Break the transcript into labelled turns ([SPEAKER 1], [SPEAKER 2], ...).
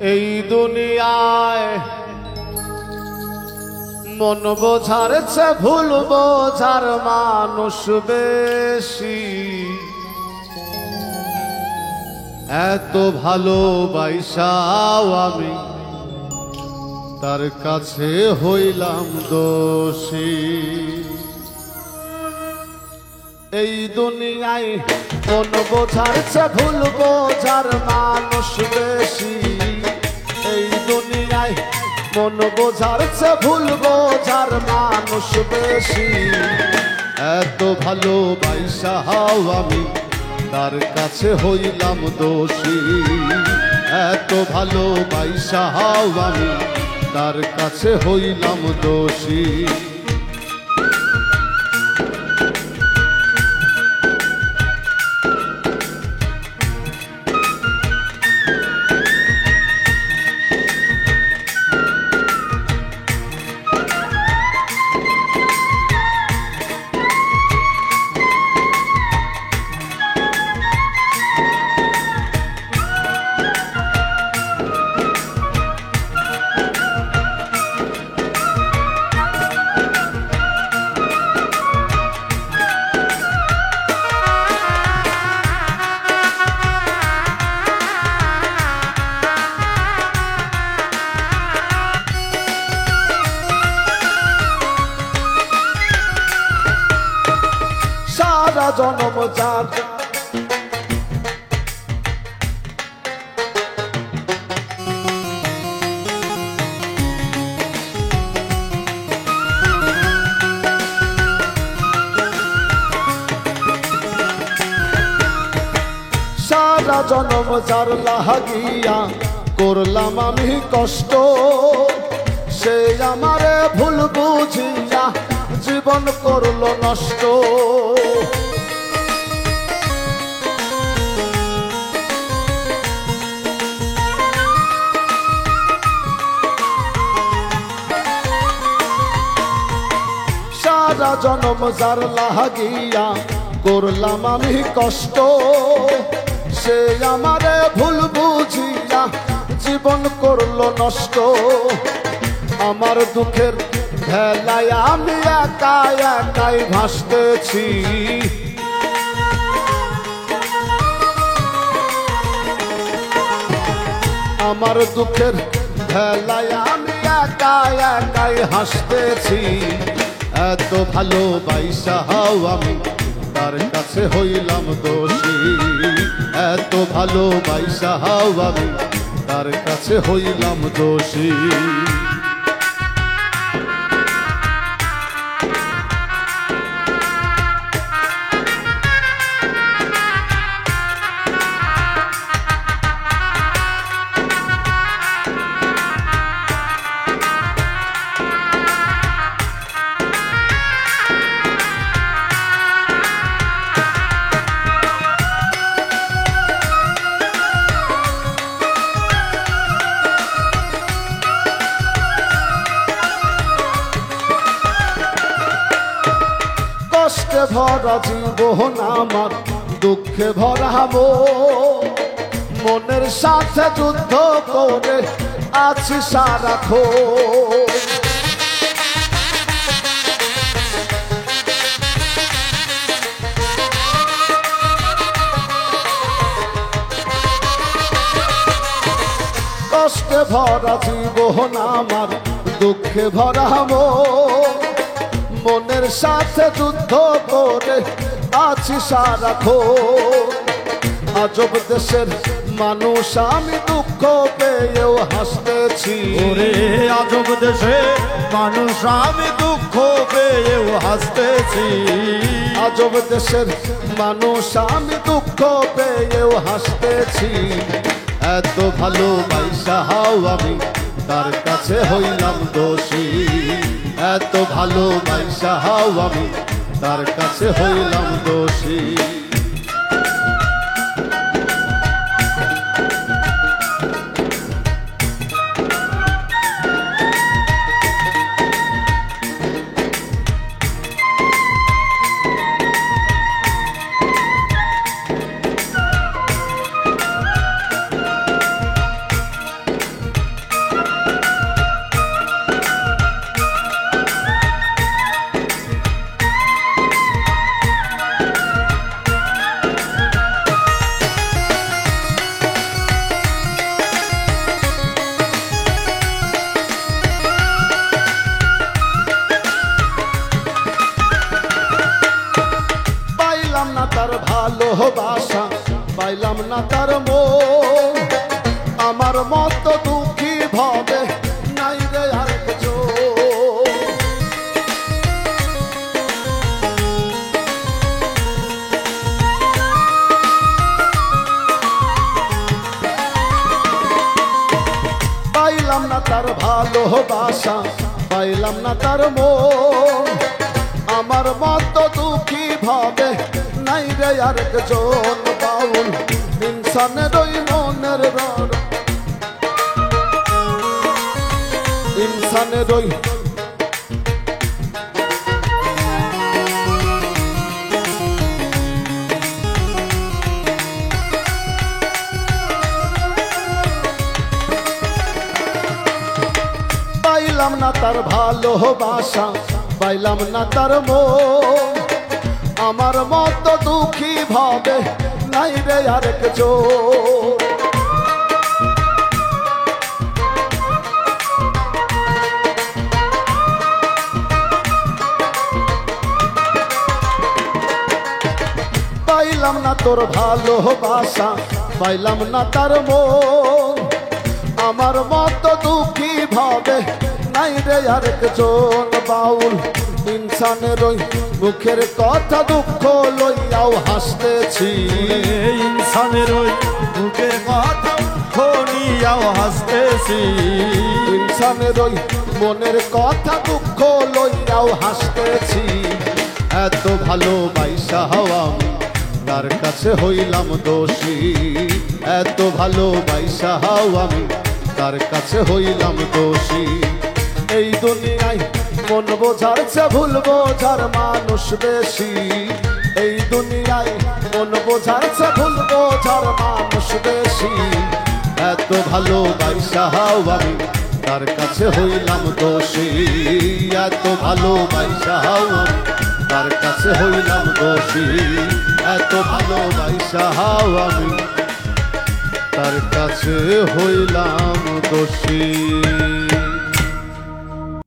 [SPEAKER 1] এই দুনিয়ায় মন বোঝার চেয়ে ভুল বোঝার মানুষ বেশি। এত ভালোবাসাও আমি তার কাছে হইলাম দোষী। এই দুনিয়ায় মন বোঝার চেয়ে ভুল বোঝার মানুষ বেশি। এই দুনিয়ায় মন বোঝার চেয়ে ভুল বোঝার মানুষ বেশি। এত ভালোবাসাও আমি তার কাছে হইলাম দোষী। এত ভালোবাসাও আমি তার কাছে হইলাম দোষী। সারা জনম যার সারা জনম যার লাগিয়া করলাম আমি কষ্ট। সে আমারে ভুল বুঝিয়া জীবন করলো নষ্ট। সারা জনম যার লাগিয়া করলাম আমি কষ্ট। সে আমারে ভুল বুঝিয়া জীবন করলো নষ্ট। আমার দুঃখের ভেলায় আমি একা একাই ভাসতেছি। আমার দুঃখের ভেলায় আমি একা একাই হাসতেছি। এত ভালোবাসাও আমি তার কাছে হইলাম দোষী। এত ভালোবাসাও আমি তার কাছে হইলাম দোষী। কষ্টে ভরা জীবন আমার দুঃখে ভরা মনের সাথে যুদ্ধ করে আছি সারাক্ষণ। কষ্টে ভরা জীবন আমার দুঃখে ভরা মনের সাথে যুদ্ধ করে আছি সারাক্ষণ। আজব দেশের মানুষ আমি দুঃখ পেয়েও হাসতেছি।
[SPEAKER 2] ওরে আজব দেশে মানুষ আমি দুঃখ পেয়েও হাসতেছি।
[SPEAKER 1] আজব দেশের মানুষ আমি দুঃখ পেয়েও হাসতেছি। এত ভালোবাসাও আমি তার কাছে হইলাম দোষী। এত ভালোবাসাও আমি তার কাছে হইলাম দোষী। আমার মতো দুঃখী ভাবে নাই রে আর কিছু। পাইলাম না তার ভালোবাসা, পাইলাম না তার মন, আমার মতো দুঃখী ভাবে নাই রে আর একজন। বাউল ইনসানের ওই মনের রড়, ইনসানের ওই পাইলাম না তার ভালোবাসা, পাইলাম না তার মন, আমার মতো দুঃখী ভাবে নাই রে আর একজন। পাইলাম না তোর ভালোবাসা, পাইলাম না তার মন, আমার মতো দুঃখী ভাবে নাই রে আর একজন। বাউল ইনসানের ওই মুখের কথা দুঃখ লইয়াও হাসতেছি,
[SPEAKER 2] ইনসানের ওই মুখের কথা নিয়াও হাসতেছি,
[SPEAKER 1] ইনসানের ওই মনের কথা দুঃখ লইয়াও হাসতেছি।
[SPEAKER 2] এত ভালোবাসা হওয়া তার কাছে হইলাম দোষী, এত ভালোবাসা হওয়া আমি তার কাছে হইলাম দোষী।
[SPEAKER 1] এই দুনিয়ায় মন বোঝার চেয়ে ভুল বোঝার মানুষ বেশি, এই দুনিয়ায় মন বোঝার চেয়ে ভুল বোঝার মানুষ বেশি।
[SPEAKER 2] এত ভালোবাসা হওয়া আমি তার কাছে হইলাম দোষী, এত ভালোবাসা হওয়া তার কাছে হইলাম দোষী, এত ভালোবাসা হওয়া আমি তার কাছে হইলাম দোষী।